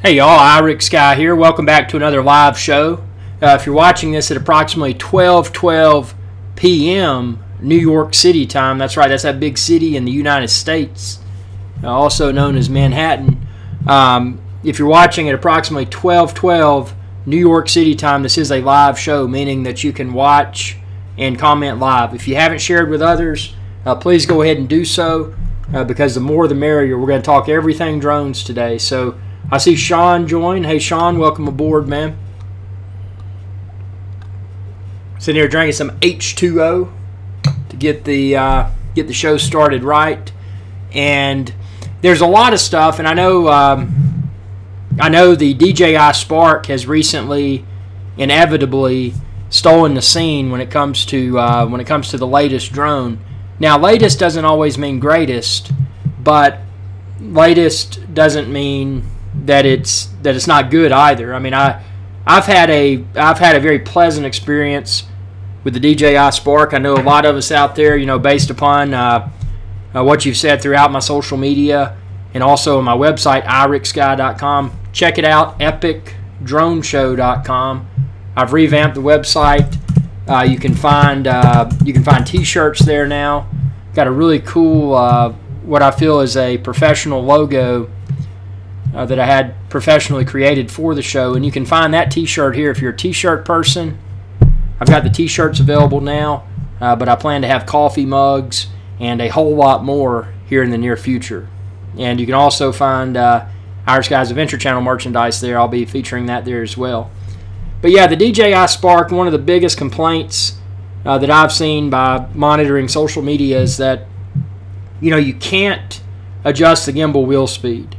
Hey y'all, IrixGuy here. Welcome back to another live show. If you're watching this at approximately 12:12 p.m. New York City time, that's right, that's that big city in the United States, also known as Manhattan. If you're watching at approximately 12:12 New York City time, this is a live show, meaning that you can watch and comment live. If you haven't shared with others, please go ahead and do so, because the more the merrier. We're going to talk everything drones today. So I see Sean join. Hey, Sean, welcome aboard, man. Sitting here drinking some H2O to get the show started right. And there's a lot of stuff, and I know the DJI Spark has recently, inevitably, stolen the scene when it comes to the latest drone. Now, latest doesn't always mean greatest, but latest doesn't mean that it's not good either. I mean, I've had a very pleasant experience with the DJI Spark. I know a lot of us out there, you know, based upon what you've said throughout my social media and also on my website, IrixGuy.com. Check it out, epicdroneshow.com. I've revamped the website. You can find T-shirts there now. Got a really cool, what I feel is a professional logo that I had professionally created for the show, and you can find that T-shirt here if you're a T-shirt person. I've got the T-shirts available now, but I plan to have coffee mugs and a whole lot more here in the near future. And you can also find IrixGuy's Adventure Channel merchandise there. I'll be featuring that there as well. But yeah, the DJI Spark, one of the biggest complaints that I've seen by monitoring social media is that, you know, you can't adjust the gimbal wheel speed.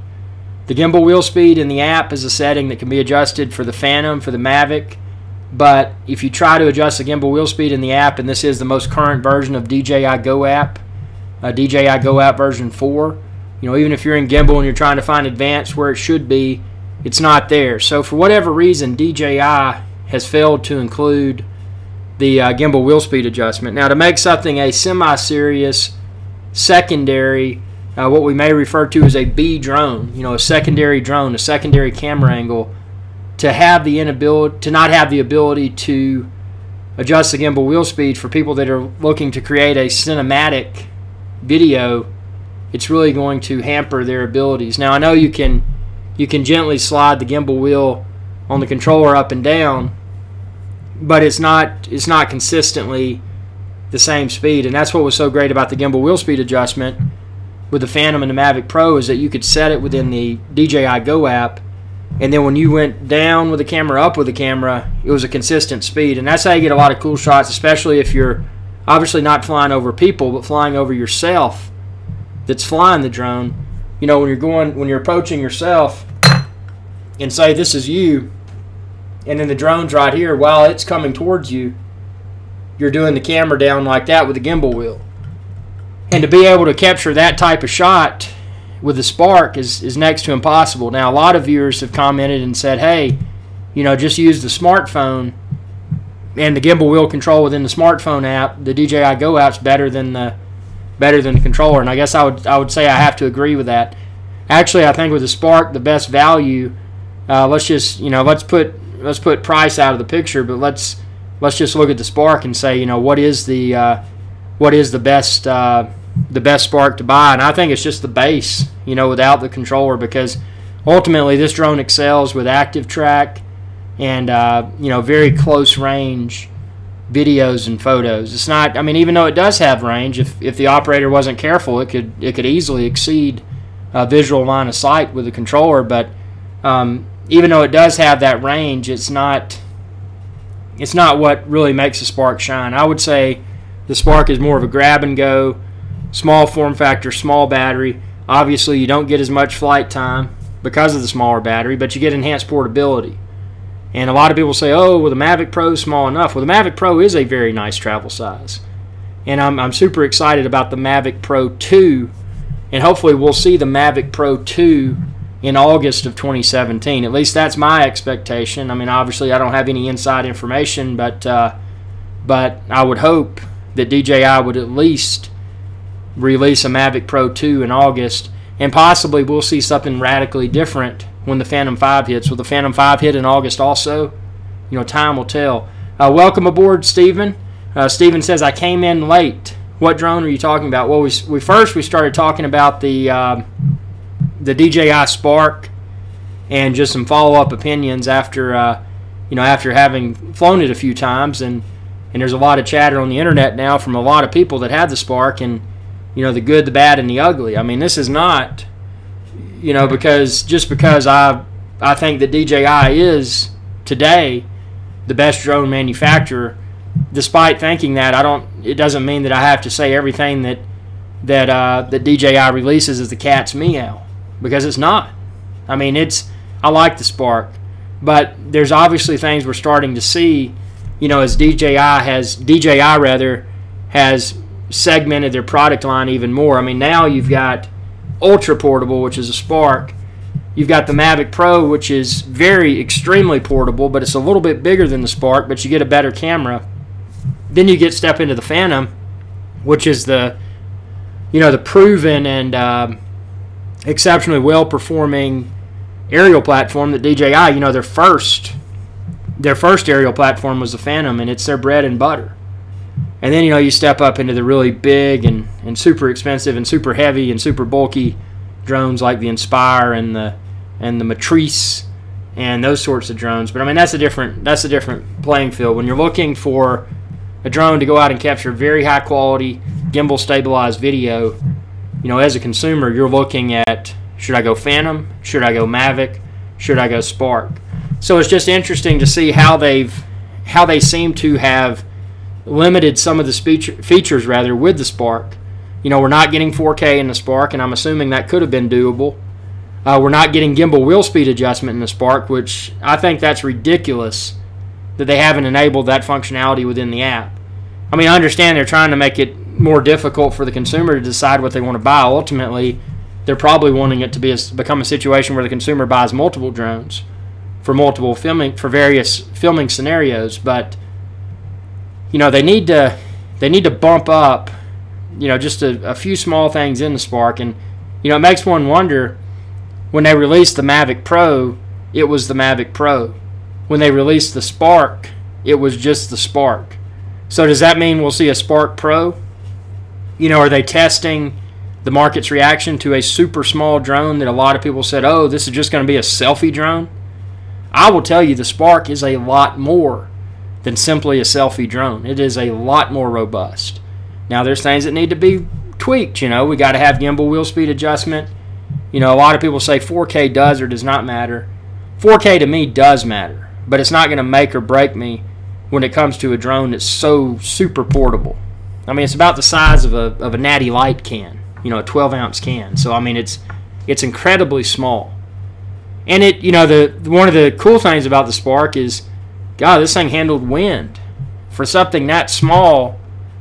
The gimbal wheel speed in the app is a setting that can be adjusted for the Phantom, for the Mavic, but if you try to adjust the gimbal wheel speed in the app, and this is the most current version of DJI Go app, DJI Go app version 4, you know, even if you're in gimbal and you're trying to find advanced where it should be, it's not there. So for whatever reason, DJI has failed to include the gimbal wheel speed adjustment. Now, to make something a semi-serious secondary, what we may refer to as a B drone, you know, a secondary drone, a secondary camera angle, to not have the ability to adjust the gimbal wheel speed for people that are looking to create a cinematic video, it's really going to hamper their abilities. Now, I know you can gently slide the gimbal wheel on the controller up and down, but it's not consistently the same speed, and that's what was so great about the gimbal wheel speed adjustment with the Phantom and the Mavic Pro, is that you could set it within the DJI Go app, and then when you went down with the camera, up with the camera, it was a consistent speed. And that's how you get a lot of cool shots, especially if you're obviously not flying over people, but flying over yourself that's flying the drone. You know, when you're approaching yourself and say this is you, and then the drone's right here, while it's coming towards you, you're doing the camera down like that with the gimbal wheel. And to be able to capture that type of shot with the Spark is next to impossible. Now, a lot of viewers have commented and said, hey, you know, just use the smartphone and the gimbal wheel control within the smartphone app. The DJI Go app's better than the controller. And I guess I would say I have to agree with that. Actually, I think with the Spark, the best value, let's put price out of the picture, but let's just look at the Spark and say, you know, what is the best Spark to buy? And I think it's just the base, you know, without the controller, because ultimately this drone excels with active track and you know, very close range videos and photos. It's not, I mean, even though it does have range, if the operator wasn't careful, it could easily exceed visual line of sight with the controller. But even though it does have that range, it's not what really makes the Spark shine. I would say the Spark is more of a grab and go, small form factor, small battery. Obviously, you don't get as much flight time because of the smaller battery, but you get enhanced portability. And a lot of people say, oh, well, the Mavic Pro is small enough. Well, the Mavic Pro is a very nice travel size. And I'm super excited about the Mavic Pro 2, and hopefully we'll see the Mavic Pro 2 in August of 2017. At least that's my expectation. I mean, obviously, I don't have any inside information, but I would hope that DJI would at least release a Mavic Pro 2 in August, and possibly we'll see something radically different when the Phantom 5 hits. Will the Phantom 5 hit in August also? You know, time will tell. Welcome aboard, Stephen. Stephen says, I came in late. What drone are you talking about? Well, we started talking about the DJI Spark and just some follow-up opinions after after having flown it a few times, and there's a lot of chatter on the internet now from a lot of people that had the Spark, and the good, the bad, and the ugly. I mean, this is not because I think that DJI is today the best drone manufacturer. Despite thinking that, it doesn't mean that I have to say everything that DJI releases is the cat's meow, because it's not. I mean, I like the Spark, but there's obviously things we're starting to see, as DJI has segmented their product line even more. I mean, now you've got ultra portable, which is a Spark. You've got the Mavic Pro, which is extremely portable, but it's a little bit bigger than the Spark, but you get a better camera. Then you step into the Phantom, which is the proven and exceptionally well-performing aerial platform that DJI, their first aerial platform was the Phantom, and it's their bread and butter. And then, you step up into the really big and super expensive and super heavy and super bulky drones like the Inspire and the Matrice and those sorts of drones. But I mean, that's a different playing field. When you're looking for a drone to go out and capture very high quality gimbal stabilized video, as a consumer, you're looking at, should I go Phantom? Should I go Mavic? Should I go Spark? So it's just interesting to see how they seem to have limited some of the features with the Spark. We're not getting 4K in the Spark, and I'm assuming that could have been doable. We're not getting gimbal wheel speed adjustment in the Spark, which I think that's ridiculous that they haven't enabled that functionality within the app. I mean, I understand they're trying to make it more difficult for the consumer to decide what they want to buy. Ultimately, they're probably wanting it to become a situation where the consumer buys multiple drones for various filming scenarios. But they need to bump up just a few small things in the Spark. And it makes one wonder, when they released the Mavic Pro, it was the Mavic Pro. When they released the Spark, it was just the Spark. So does that mean we'll see a Spark Pro? Are they testing the market's reaction to a super small drone that a lot of people said, oh, this is just going to be a selfie drone? I will tell you, the Spark is a lot more than simply a selfie drone. It is a lot more robust. Now, there's things that need to be tweaked. We got to have gimbal wheel speed adjustment. A lot of people say 4K does or does not matter. 4K to me does matter, but it's not going to make or break me when it comes to a drone that's so super portable. I mean, it's about the size of a Natty Light can, a 12-ounce can. So I mean, it's incredibly small. And one of the cool things about the Spark is, God, this thing handled wind. For something that small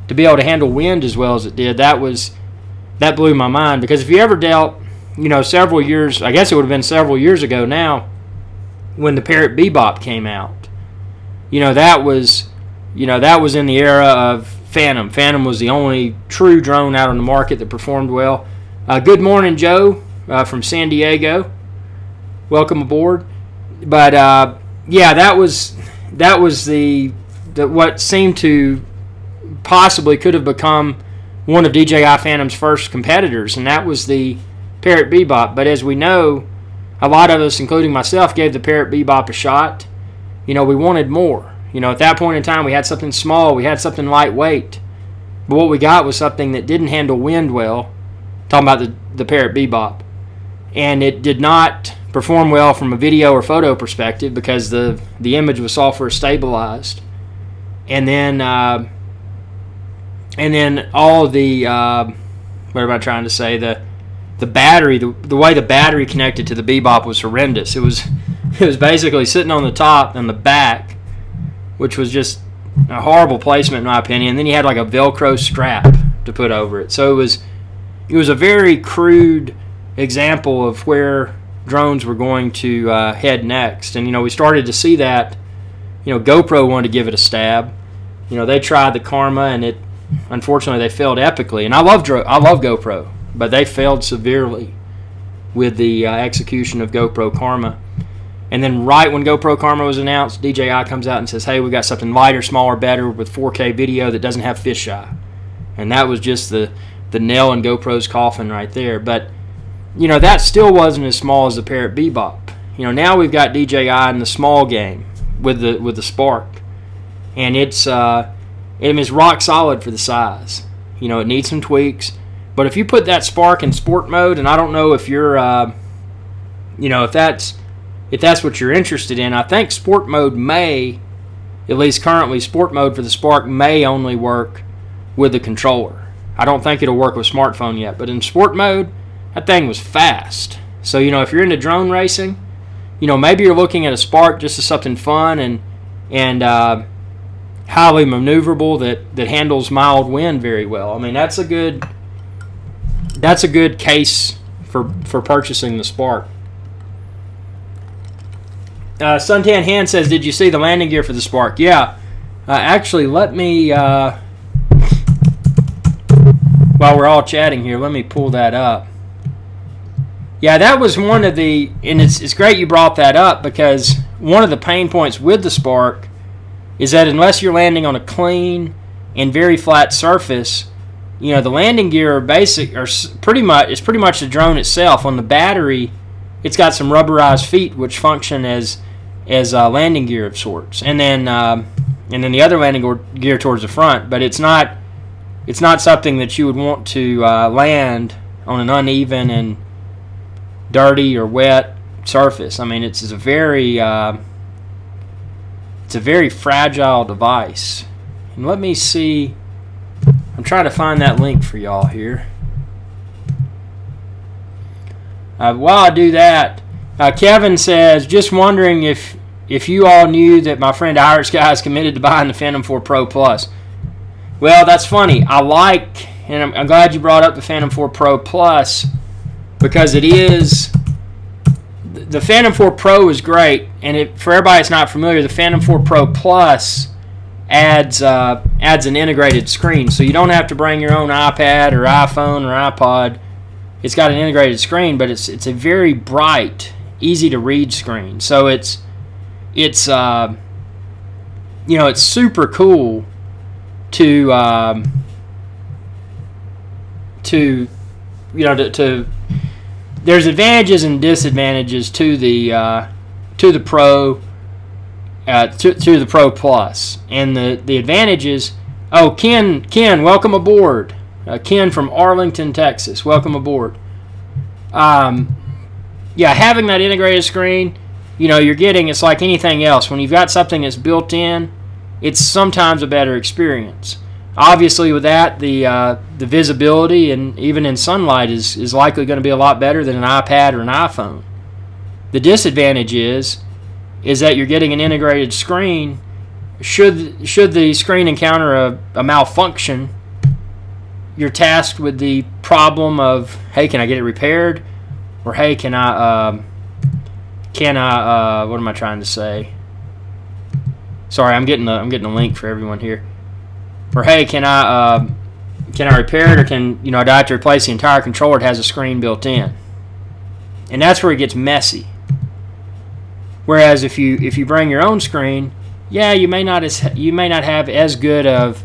to be able to handle wind as well as it did, that blew my mind. Because if you ever dealt, several years, I guess it would have been several years ago now, when the Parrot Bebop came out, that was in the era of Phantom. Phantom was the only true drone out on the market that performed well. Good morning, Joe, from San Diego. Welcome aboard. But yeah, that was the what seemed to possibly could have become one of DJI Phantom's first competitors, and that was the Parrot Bebop. But as we know, a lot of us, including myself, gave the Parrot Bebop a shot. We wanted more. At that point in time, we had something small, we had something lightweight. But what we got was something that didn't handle wind well. Talking about the Parrot Bebop. And it did not perform well from a video or photo perspective because the image was software stabilized. And then all of the what am I trying to say? The battery, the way the battery connected to the Bebop was horrendous. It was basically sitting on the top and the back, which was just a horrible placement in my opinion. And then you had like a Velcro strap to put over it. So it was a very crude example of where drones were going to head next. And we started to see that. GoPro wanted to give it a stab. They tried the Karma, and unfortunately they failed epically. And I love GoPro, but they failed severely. with the execution of GoPro Karma. And then right when GoPro Karma was announced, DJI comes out and says, hey, we got something lighter, smaller, better with 4K video that doesn't have fisheye. And that was just the nail in GoPro's coffin right there. But, you know, that still wasn't as small as the Parrot Bebop. You know, now we've got DJI in the small game with the Spark. And it's rock solid for the size. You know, it needs some tweaks. But if you put that Spark in sport mode, and I don't know if you're, you know, if that's what you're interested in, I think sport mode may, at least currently, sport mode for the Spark may only work with the controller. I don't think it'll work with smartphone yet, but in sport mode, that thing was fast. So, you know, if you're into drone racing, you know, maybe you're looking at a Spark just as something fun and highly maneuverable that handles mild wind very well. I mean, that's a good case for purchasing the Spark. Suntan Hand says, did you see the landing gear for the Spark? Yeah. Actually, let me, while we're all chatting here, let me pull that up. Yeah, that was one of the, and it's great you brought that up, because one of the pain points with the Spark is that unless you're landing on a clean and very flat surface, you know, the landing gear it's pretty much the drone itself. On the battery, it's got some rubberized feet which function as landing gear of sorts, and then the other landing gear towards the front. But it's not something that you would want to land on an uneven and dirty or wet surface. I mean, it's a very fragile device. And let me see. I'm trying to find that link for y'all here. While I do that, Kevin says, just wondering if you all knew that my friend IrixGuy is committed to buying the Phantom 4 Pro Plus. Well, that's funny. And I'm glad you brought up the Phantom 4 Pro Plus, because it is, the Phantom 4 Pro is great, and for everybody that's not familiar, the Phantom 4 Pro Plus adds an integrated screen, so you don't have to bring your own iPad or iPhone or iPod. It's got an integrated screen, but it's a very bright, easy to read screen. So it's you know, it's super cool to there's advantages and disadvantages to the Pro to the Pro Plus. And the advantages, oh, Ken, welcome aboard. Ken from Arlington, Texas, welcome aboard. Yeah, having that integrated screen, you know, it's like anything else. When you've got something that's built in, it's sometimes a better experience. Obviously, with that, the visibility, and even in sunlight, is likely going to be a lot better than an iPad or an iPhone. The disadvantage is that you're getting an integrated screen. Should the screen encounter a malfunction, you're tasked with the problem of, hey, can I get it repaired? Or, hey, can I what am I trying to say? Sorry, I'm getting a link for everyone here. Or, hey, can I repair it, or do I have to replace the entire controller? It has a screen built in, and that's where it gets messy. Whereas if you bring your own screen, yeah, you may not have as good of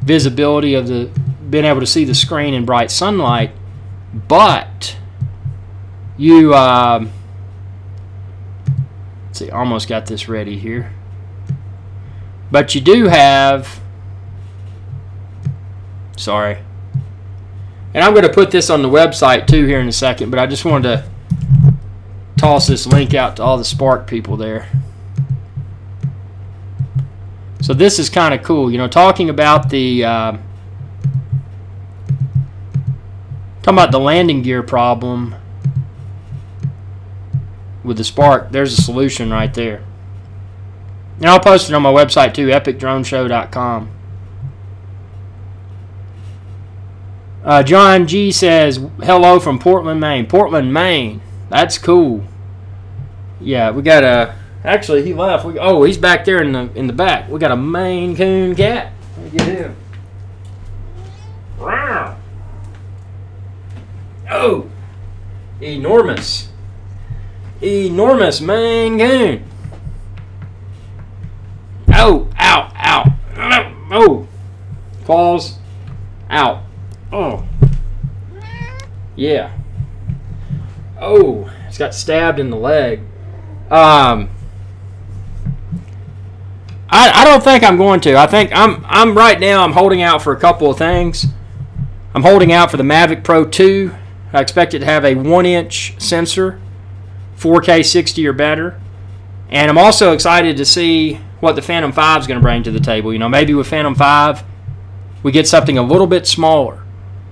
visibility of being able to see the screen in bright sunlight, but you let's see, almost got this ready here. But you do have, sorry, and I'm going to put this on the website too here in a second, but I just wanted to toss this link out to all the Spark people there. So this is kind of cool, talking about the landing gear problem with the Spark. There's a solution right there. And I'll post it on my website too, epicdroneshow.com. John G says, hello from Portland, Maine. Portland, Maine. That's cool. Yeah, we got a... Actually, he left. Oh, he's back there in the back. We got a Maine Coon cat. Let me get him. Oh. Enormous. Enormous mangoon. Oh, ow, ow. Oh. Claws. Out. Oh. Yeah. Oh, it's got stabbed in the leg. I don't think I'm going to. I think I'm right now I'm holding out for a couple of things. I'm holding out for the Mavic Pro 2. I expect it to have a 1-inch sensor, 4K 60 or better. And I'm also excited to see what the Phantom 5 is going to bring to the table. You know, maybe with Phantom 5 we get something a little bit smaller,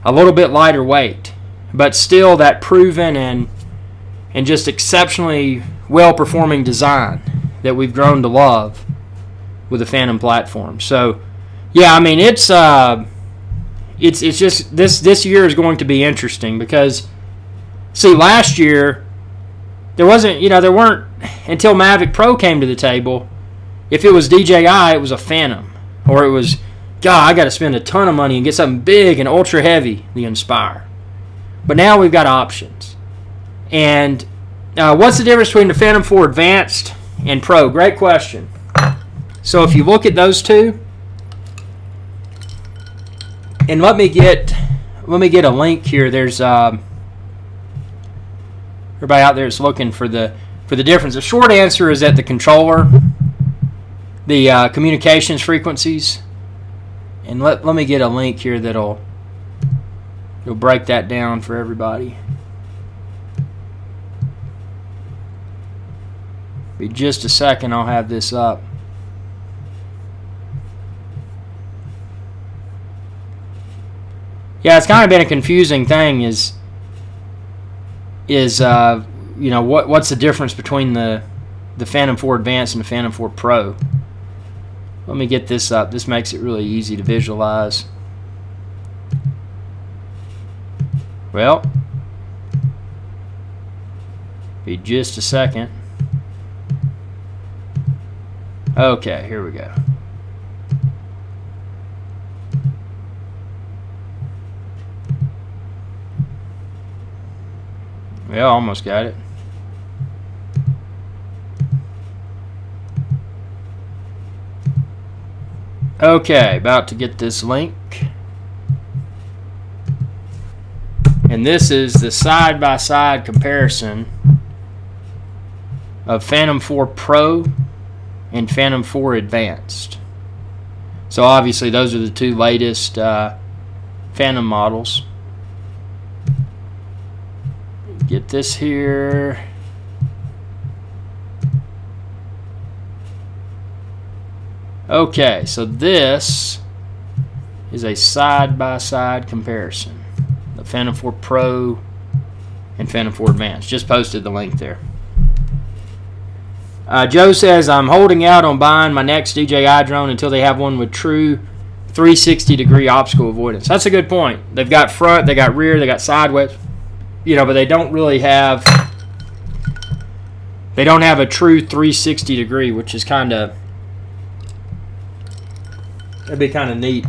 a little bit lighter weight, but still that proven and just exceptionally well-performing design that we've grown to love with the Phantom platform. So, yeah, I mean, it's just this year is going to be interesting because, see, last year there weren't until Mavic Pro came to the table. If it was DJI, it was a Phantom, or it was, God, I got to spend a ton of money and get something big and ultra heavy, the Inspire. But now we've got options. And what's the difference between the Phantom 4 Advanced and Pro? Great question. So if you look at those two, and let me get a link here. There's everybody out there is looking for the difference. The short answer is that the controller, the communications frequencies, and let me get a link here that'll break that down for everybody. Be just a second, I'll have this up. Yeah, it's kind of been a confusing thing. Is you know, what's the difference between the Phantom 4 Advanced and the Phantom 4 Pro? Let me get this up. This makes it really easy to visualize. Well, be just a second. Okay, here we go. Well, almost got it. Okay, about to get this link. And this is the side-by-side comparison of Phantom 4 Pro and Phantom 4 Advanced. So obviously those are the two latest Phantom models. Get this here. Okay, so this is a side-by-side comparison. The Phantom 4 Pro and Phantom 4 Advanced. Just posted the link there. Joe says, I'm holding out on buying my next DJI drone until they have one with true 360-degree obstacle avoidance. That's a good point. They've got front, they got rear, they got sideways. You know, but they don't really have, they don't have a true 360 degree, which is kind of, that'd be kind of neat.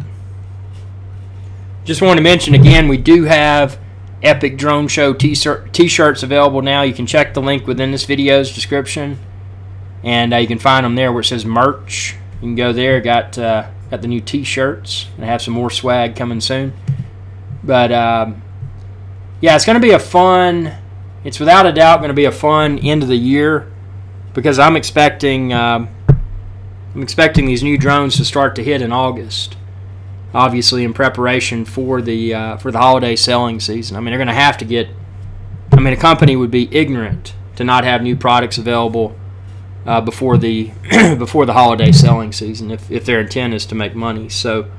Just wanted to mention again, we do have Epic Drone Show t-shirts available now. You can check the link within this video's description, and you can find them there where it says merch. You can go there. Got the new t-shirts, and I have some more swag coming soon. But yeah, it's going to be a fun, it's without a doubt going to be a fun end of the year, because I'm expecting these new drones to start to hit in August, obviously in preparation for the holiday selling season. I mean, they're going to have to get, I mean, a company would be ignorant to not have new products available before the holiday selling season if their intent is to make money. So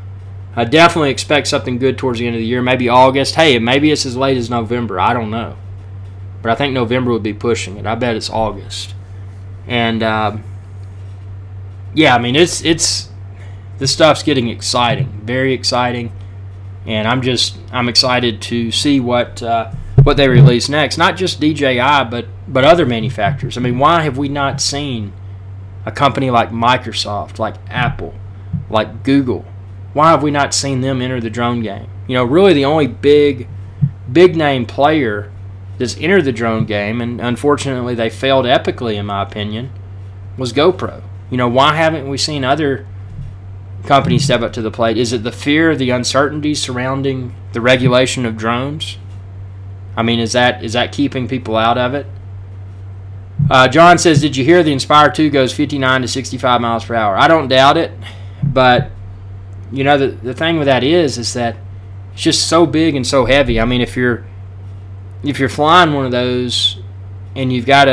I definitely expect something good towards the end of the year. Maybe August. Hey, maybe it's as late as November. I don't know. But I think November would be pushing it. I bet it's August. And, yeah, I mean, this stuff's getting exciting. Very exciting. And I'm excited to see what they release next. Not just DJI, but other manufacturers. I mean, why have we not seen a company like Microsoft, like Apple, like Google? Why have we not seen them enter the drone game? You know, really the only big name player that's entered the drone game, and unfortunately they failed epically in my opinion, was GoPro. Why haven't we seen other companies step up to the plate? Is it the fear of the uncertainty surrounding the regulation of drones? I mean, is that keeping people out of it? John says, did you hear the Inspire 2 goes 59 to 65 miles per hour? I don't doubt it, but the thing with that is that it's just so big and so heavy. I mean, if you're flying one of those and you've got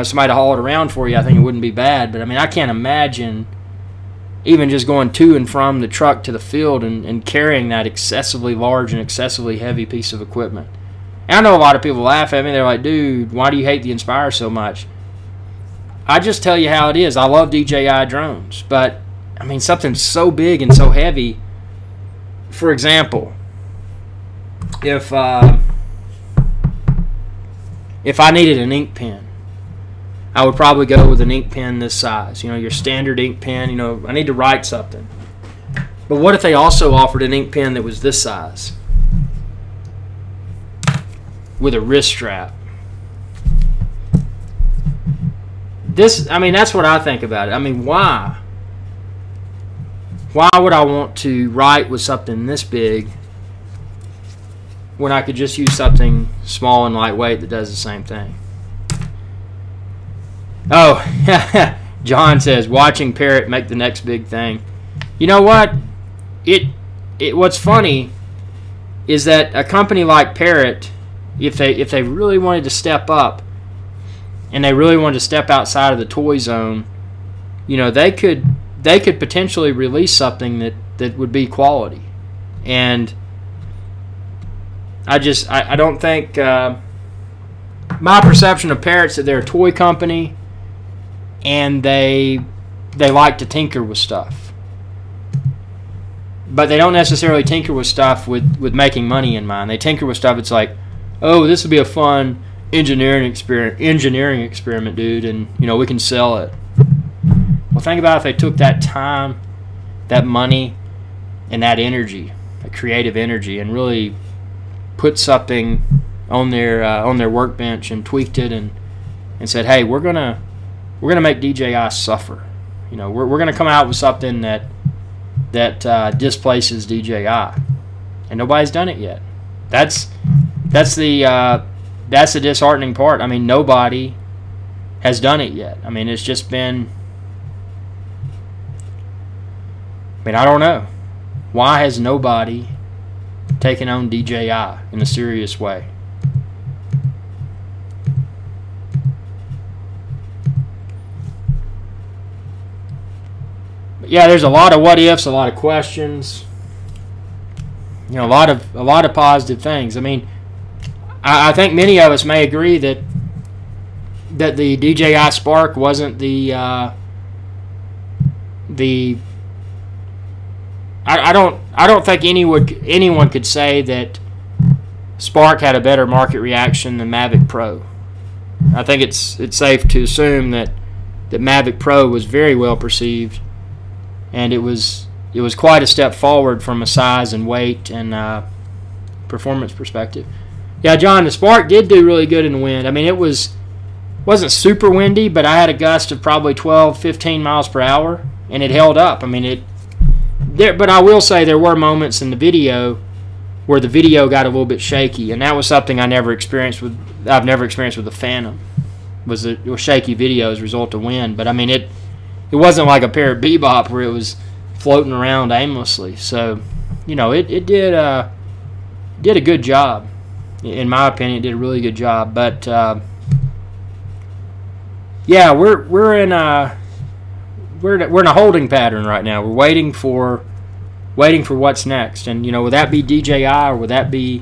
somebody to haul it around for you, I think it wouldn't be bad. But I mean, I can't imagine even just going to and from the truck to the field and carrying that excessively large and excessively heavy piece of equipment. And I know a lot of people laugh at me. They're like, dude, why do you hate the Inspire so much? I just tell you how it is. I love DJI drones, but I mean, something so big and so heavy. For example, if I needed an ink pen, I would probably go with an ink pen this size. Your standard ink pen. I need to write something. But what if they also offered an ink pen that was this size with a wrist strap? That's what I think about it. I mean, why? Why would I want to write with something this big when I could just use something small and lightweight that does the same thing? Oh, John says, watching Parrot make the next big thing. You know what? What's funny is that a company like Parrot, if they really wanted to step up and they really wanted to step outside of the toy zone, they could potentially release something that would be quality. And I don't think my perception of Parrot's that they're a toy company and they like to tinker with stuff, but they don't necessarily tinker with stuff with making money in mind. They tinker with stuff. It's like, oh, this would be a fun engineering experiment, dude, and we can sell it. Well, think about if they took that time, that money, and that energy, that creative energy, and really put something on their workbench and tweaked it and said, hey, we're gonna make DJI suffer. We're gonna come out with something that displaces DJI, and nobody's done it yet. That's the disheartening part. I mean, nobody has done it yet. I mean, it's just been. I don't know. Why has nobody taken on DJI in a serious way? But yeah, there's a lot of what ifs, a lot of questions. A lot of positive things. I mean, I think many of us may agree that the DJI Spark wasn't I don't think anyone could say that Spark had a better market reaction than Mavic Pro. I think it's safe to assume that Mavic Pro was very well perceived, and it was quite a step forward from a size and weight and performance perspective. Yeah, John, the Spark did do really good in the wind. I mean, it wasn't super windy, but I had a gust of probably 12, 15 miles per hour, and it held up. I mean, but I will say there were moments in the video where the video got a little bit shaky, and that was something I've never experienced with the Phantom. Was the shaky video as a result of wind. But I mean, it wasn't like a Parrot Bebop where it was floating around aimlessly. So, it did a good job. In my opinion, it did a really good job. But yeah, we're in a holding pattern right now. We're waiting for what's next. And would that be DJI, or would that be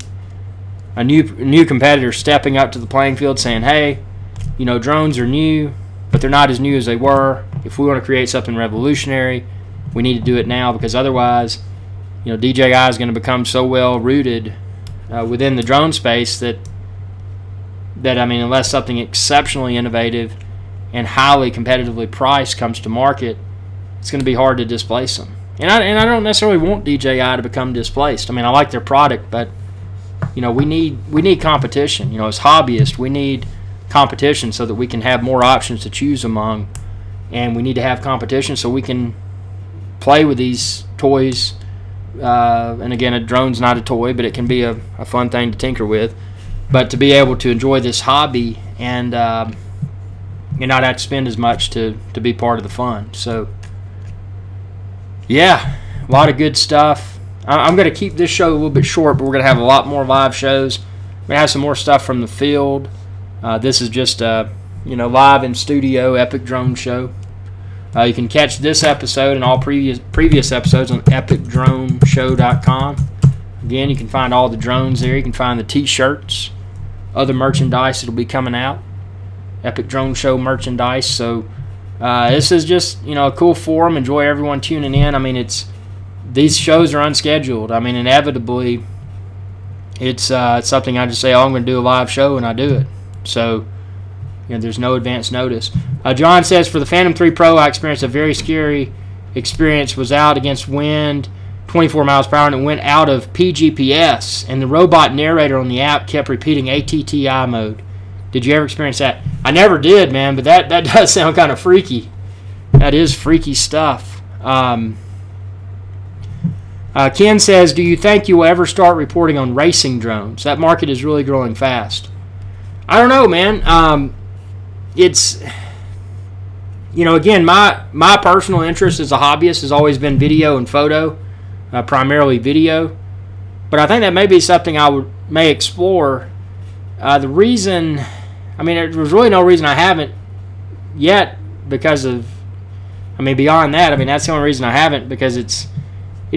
a new competitor stepping up to the playing field saying, hey, drones are new, but they're not as new as they were. If we want to create something revolutionary, we need to do it now, because otherwise, DJI is going to become so well rooted within the drone space that I mean, unless something exceptionally innovative and highly competitively priced comes to market, it's going to be hard to displace them. And I don't necessarily want DJI to become displaced. I mean, I like their product, but you know, we need competition. You know, as hobbyists, we need competition so that we can have more options to choose among, and we need to have competition so we can play with these toys. And again, a drone's not a toy, but it can be a fun thing to tinker with. But to be able to enjoy this hobby and you not have to spend as much to be part of the fun. So yeah, a lot of good stuff. I'm going to keep this show a little bit short, but we're going to have a lot more live shows. We're going to have some more stuff from the field. This is just you know, live in studio epic drone show. You can catch this episode and all previous episodes on epicdroneshow.com. Again, you can find all the drones there. You can find the t-shirts, other merchandise that'll be coming out, Epic Drone Show merchandise. So this is just, you know, a cool forum. Enjoy everyone tuning in. I mean, these shows are unscheduled. I mean, inevitably, it's something I just say, oh, I'm going to do a live show, and I do it. So, you know, there's no advance notice. John says, for the Phantom 3 Pro, I experienced a very scary experience. Was out against wind, 24 miles per hour, and it went out of PGPS, and the robot narrator on the app kept repeating ATTI mode. Did you ever experience that? I never did, man, but that does sound kind of freaky. That is freaky stuff. Ken says, do you think you will ever start reporting on racing drones? That market is really growing fast. I don't know, man. It's, you know, again, my personal interest as a hobbyist has always been video and photo, primarily video. But I think that may be something I may explore. The reason, I mean, there's really no reason I haven't yet because of, I mean, beyond that, I mean, that's the only reason I haven't, because it'd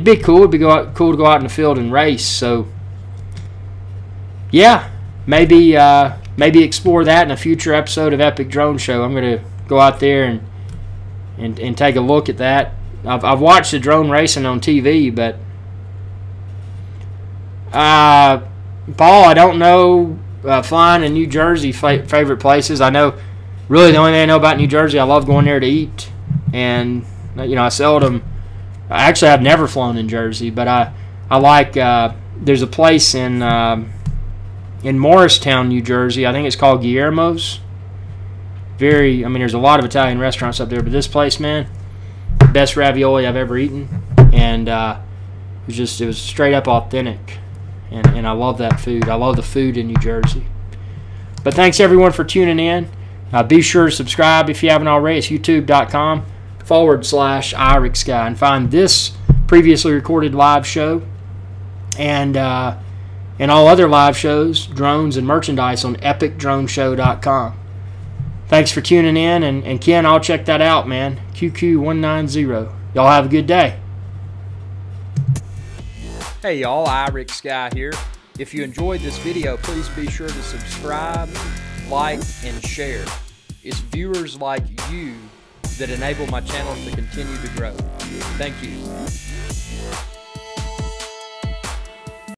be cool. It'd be cool to go out in the field and race. So, yeah, maybe explore that in a future episode of Epic Drone Show. I'm going to go out there and take a look at that. I've watched the drone racing on TV, but Paul, I don't know flying in New Jersey favorite places. I know, really the only thing I know about New Jersey, I love going there to eat, and you know, actually I've never flown in Jersey, but I like there's a place in Morristown, New Jersey. I think it's called Guillermo's. I mean, there's a lot of Italian restaurants up there, but this place, man, best ravioli I've ever eaten, and it was straight up authentic, and I love that food. I love the food in New Jersey. But thanks everyone for tuning in. Be sure to subscribe if you haven't already. It's youtube.com/IrixGuy, and find this previously recorded live show and all other live shows, drones, and merchandise on epicdroneshow.com. Thanks for tuning in, and Ken, I'll check that out, man. QQ190. Y'all have a good day. Hey y'all, IrixGuy here. If you enjoyed this video, please be sure to subscribe, like, and share. It's viewers like you that enable my channel to continue to grow. Thank you.